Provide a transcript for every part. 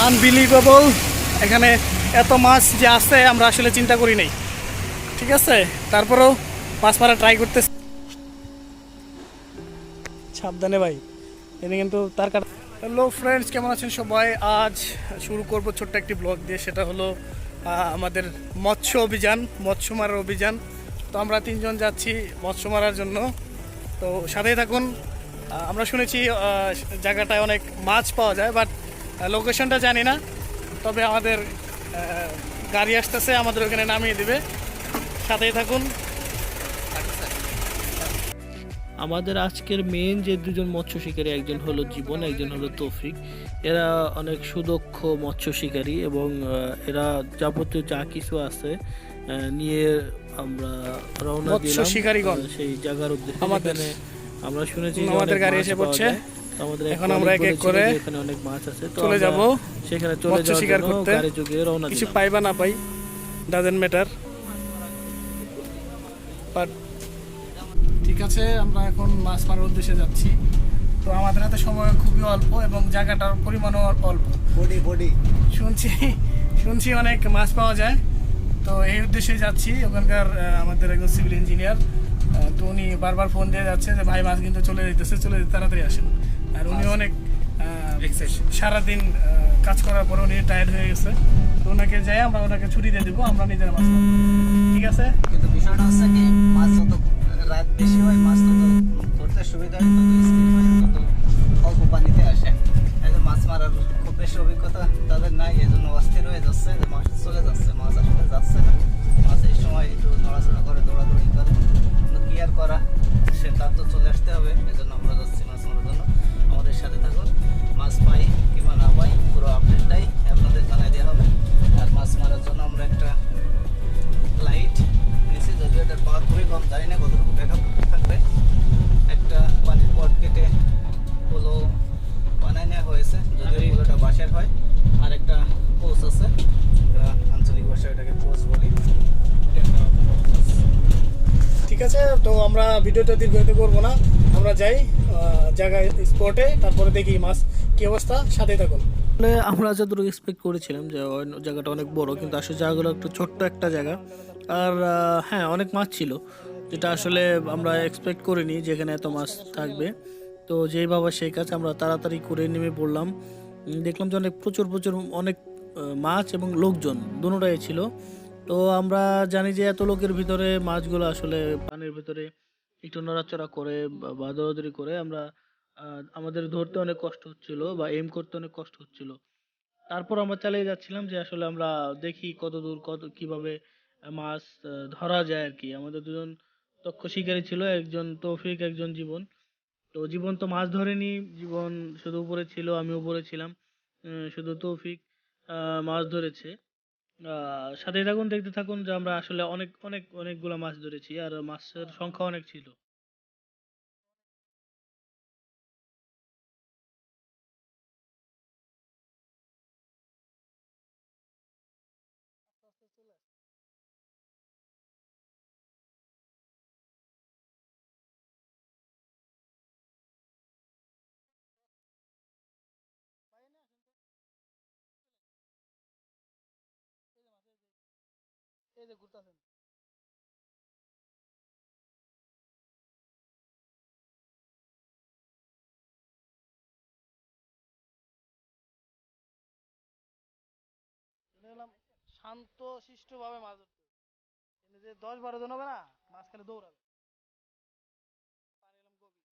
Unbelievable, এখানে এত মাছ যে আছে আমরা আসলে চিন্তা করি নাই। ঠিক আছে, তারপরেও মাছ মারা ট্রাই করতে। সাবধানে ভাই, এনে কিন্তু তার কাটা। হ্যালো ফ্রেন্ডস, কেমন আছেন সবাই? আজ শুরু করব ছোট্ট একটি ব্লগ দিয়ে, সেটা হলো আমাদের মৎস্য অভিযান, মৎস্য মারার অভিযান। তো আমরা তিনজন যাচ্ছি মৎস্য মারার জন্য, তো সাথেই থাকুন। আমরা শুনেছি জায়গাটায় অনেক মাছ পাওয়া যায়, বাট লোকেশনটা জানি না। তবে আমাদের গাড়ি আসতেছে, আমাদের ওখানে নামিয়ে দেবে। সাথেই থাকুন। আমাদের আজকের মেন যে দুজন মৎস্য শিকারী, একজন হলো জীবন, একজন হলো তৌফিক। এরা অনেক সুদক্ষ মৎস্য শিকারী এবং এরা যাবতীয় যা কিছু আছে নিয়ে আমরা রওনা দিলাম সেই জায়গার উদ্দেশ্যে। এখানে আমরা শুনেছি আমাদের গাড়ি এসে পড়ছে, এখন আমরা এক এক করে এখানে অনেক মাছ আছে, তো চলে যাব সেখানে চলে যাওয়ার শিকার জন্য করতে। গাড়ি যোগে রওনা কিছু দিলাম। পাই বা না পাই, ডাজেন্ট ম্যাটার। বাট ঠিক আছে, আমরা এখন মাছ মারার উদ্দেশ্যে যাচ্ছি। তো আমাদের হাতে সময় খুবই অল্প এবং জায়গাটার পরিমাণও অল্প। শুনছি অনেক মাছ পাওয়া যায়, তো এই উদ্দেশ্যে যাচ্ছি। ওখানকার আমাদের একজন সিভিল ইঞ্জিনিয়ার, তো উনি বারবার ফোন দিয়ে যাচ্ছে যে ভাই মাছ কিন্তু চলে যেতেছে, চলে যেতে তাড়াতাড়ি আসেন। আর উনি অনেক সারাদিন কাজ করার পরে উনি টায়ার্ড হয়ে গেছে, তো ওনাকে যাই আমরা ওনাকে ছুটি দিয়ে দেবো, আমরা নিজেরা মাছ মারবো। ঠিক আছে, কিন্তু বিষয়টা হচ্ছে কি, মাছ যত রাত বেশি হয় মাছ তত ধরতে সুবিধা হয়, তত স্কিল হয়, তত অল্প পানিতে আসে। এই যে মাছ মারার খুব বেশি অভিজ্ঞতা তাদের নাই, এই জন্য অস্থির হয়ে যাচ্ছে যে মাছ চলে যাচ্ছে, মাছ আসলে যাচ্ছে না। মাছ এই সময় একটু নড়াচড়া করে, দৌড়াদৌড়ি করে, কিন্তু কি আর করা, সে তার তো চলে আসতে হবে। এই জন্য আমরা যাচ্ছি মাছ মারার জন্য। আমাদের সাথে থাকুন, মাছ পাই কিংবা না পাই পুরো আপডেটটাই আপনাদের জানাই দেওয়া হবে। আর মাছ মারার জন্য আমরা একটা লাইট নিচে, যদিও এটার পাওয়ার খুবই কম, জানি না কতটুকু ব্যাকআপ থাকবে। একটা পানির পট কেটে পোলো বানায় নেওয়া হয়েছে, যদিও পোলোটা বাঁশের হয়। আর একটা পোস আছে, আমরা আঞ্চলিক ভাষায় এটাকে পোস বলি। ঠিক আছে। তো আমরা ভিডিওটা দীর্ঘায়িত করবো না, আমরা যাই জায়গায় স্পটে, তারপরে দেখি মাছ কি অবস্থা। সাথে থাকুন। আমরা যতটুকু এক্সপেক্ট করেছিলাম যে জায়গাটা অনেক বড়, কিন্তু আসলে জায়গাগুলো একটু ছোট্ট একটা জায়গা। আর হ্যাঁ, অনেক মাছ ছিল, যেটা আসলে আমরা এক্সপেক্ট করিনি যেখানে এত মাছ থাকবে। তো যেই বাবা সেই কাজ, আমরা তাড়াতাড়ি করে নেমে পড়লাম। দেখলাম যে অনেক প্রচুর প্রচুর অনেক মাছ এবং লোকজন দুটোটাই ছিল। তো আমরা জানি যে এত লোকের ভিতরে মাছগুলো আসলে পানির ভিতরে একটু নড়াচড়া করে বা দৌড়াদৌড়ি করে আমরা আমাদের ধরতে অনেক কষ্ট হচ্ছিল বা এম করতে অনেক কষ্ট হচ্ছিল। তারপর আমরা চালিয়ে যাচ্ছিলাম যে আসলে আমরা দেখি কত দূর কত কিভাবে মাছ ধরা যায় আর কি। আমাদের দুজন দক্ষ শিকারী ছিল, একজন তৌফিক, একজন জীবন। তো জীবন তো মাছ ধরেনি, জীবন শুধু উপরে ছিল, আমি উপরে ছিলাম। শুধু তৌফিক মাছ ধরেছে। সাথে থাকুন, দেখতে থাকুন যে আমরা আসলে অনেক অনেক অনেকগুলা মাছ ধরেছি, আর মাছের সংখ্যা অনেক ছিল। এই যে ঘুরতেছেন, শান্ত শিষ্ট ভাবে মাছ ধরতে। যে 10-12 জন হবে না, মাছ খালি দৌড়াবে। পানি এলাম গভীর।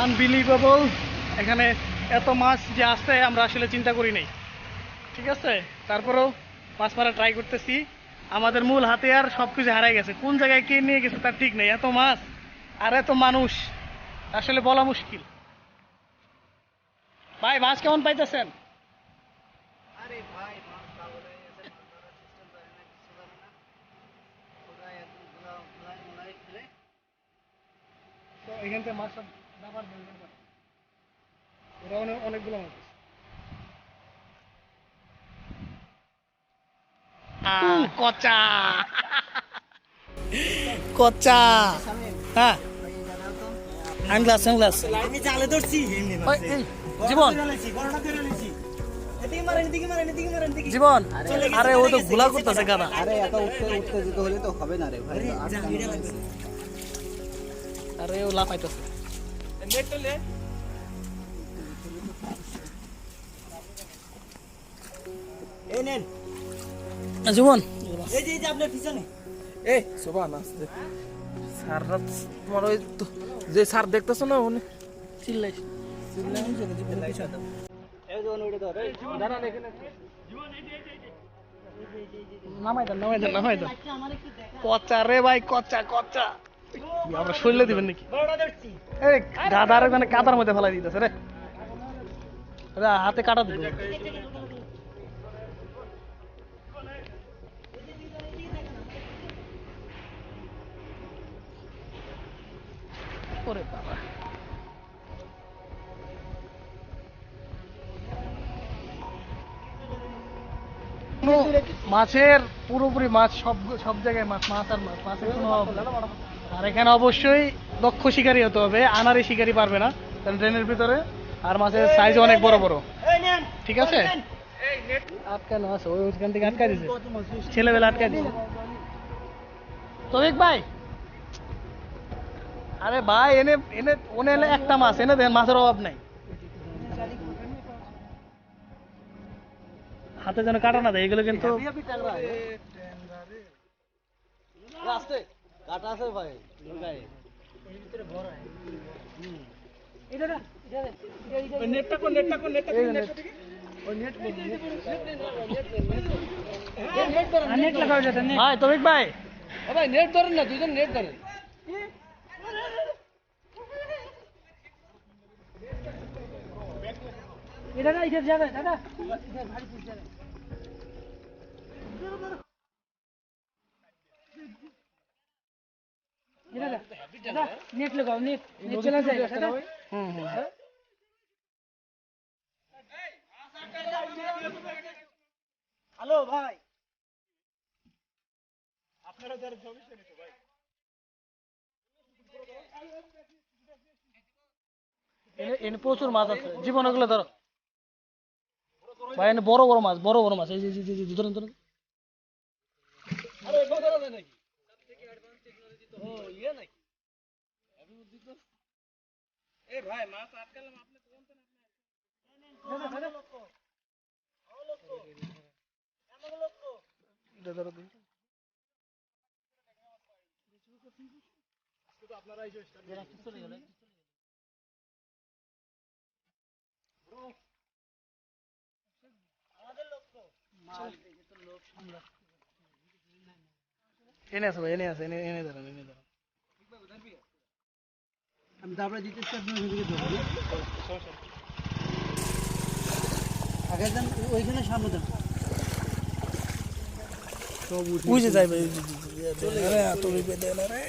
আনবিলিভেবল, এখানে এত মাছ যে আসছে আমরা আসলে চিন্তা করি নাই। ঠিক আছে, তারপরেও মাছ মারা ট্রাই করতেছি। আমাদের মূল হাতিয়ার সবকিছু হারাই গেছে, কোন জায়গায় কে নিয়ে গেছে তার ঠিক নেই। এত মাছ আর এত মানুষ, আসলে বলা মুশকিল। ভাই মাছ কেমন পাইতেছেন? আরে ভাই, মাছ পাগল হয়ে গেছে, মাছ ধরার সিস্টেম জানে না, কিছু জানে না। ওরা একদম ঘুলাই ঘুলাই ফেলে। তো এখান থেকে মাছ ওরা অনেকগুলো মাছ আছে। কচা কচা হ্যাঁ আংলাস আংলাস আমি জালে ধরছি জীবন জীবন আরে ও তো গোলা করতেছে গাদা আরে এত উত্তেজিত হলে তো হবে না রে ভাই আরে ও লাফাইতেছে এই নেন জীবন এই যে আপনার পিছনে এই সোবান আসতে স্যাররা তোমার ওই যে স্যার দেখতেছো না উনি চিল্লাই এই যে ওটা ধর দাঁড়ান এখানে নামাই দেন কচা রে ভাই কচা কচা আমরা শরীরে দিবেন নাকি এই দাদার মানে কাদার মধ্যে ফেলাই দিতেছে রে হাতে কাটা দিবে ওরে বাবা মাছের পুরোপুরি মাছ সব জায়গায় মাছ আর মাছ মাছের কোনো অভাব নেই। আর এখানে অবশ্যই দক্ষ শিকারী হতে হবে, আনারি শিকারী পারবে না কারণ ড্রেনের ভিতরে আর মাছের সাইজ অনেক বড় বড়। ঠিক আছে আটকানো আছে ওইখান থেকে আটকাই দিছে ছেলেবেলা আটকাই দিছে তবিক ভাই আরে ভাই এনে এনে ওনে এলে একটা মাছ এনে দেন মাছের অভাব নাই হাতে যেন কাটা না দেয় এগুলো কিন্তু কাটা আছে ভাই গায়ে ভাই তবিক ভাই নেট ধরেন না দুজন নেট ধরেন नेट लगाओ नेट नेट चला जाएगा दादा हेलो भाई আপনারা যারা ছবি শুনেছো ভাই এনে প্রচুর মাছ আছে জীবন ওগুলো ধরো ভাই এনে বড় বড় মাছ এই যে ধরুন ধরুন আরে বড় ধরো নাকি ও ইয়ে নাকি এ ভাই মাছ আটকালাম আপনি কোন তো না ধরো দিন শুধু আপনারা এই যে চলে গেলেন এনে আছে ভাই এনে ধরেন আমি দাবড়া দিতে আপনার দিকে ধরবো আগে দেন ওইখানে সামনে দেন বুঝে যাই ভাই চলে গেলে তুমি বেঁধে না রে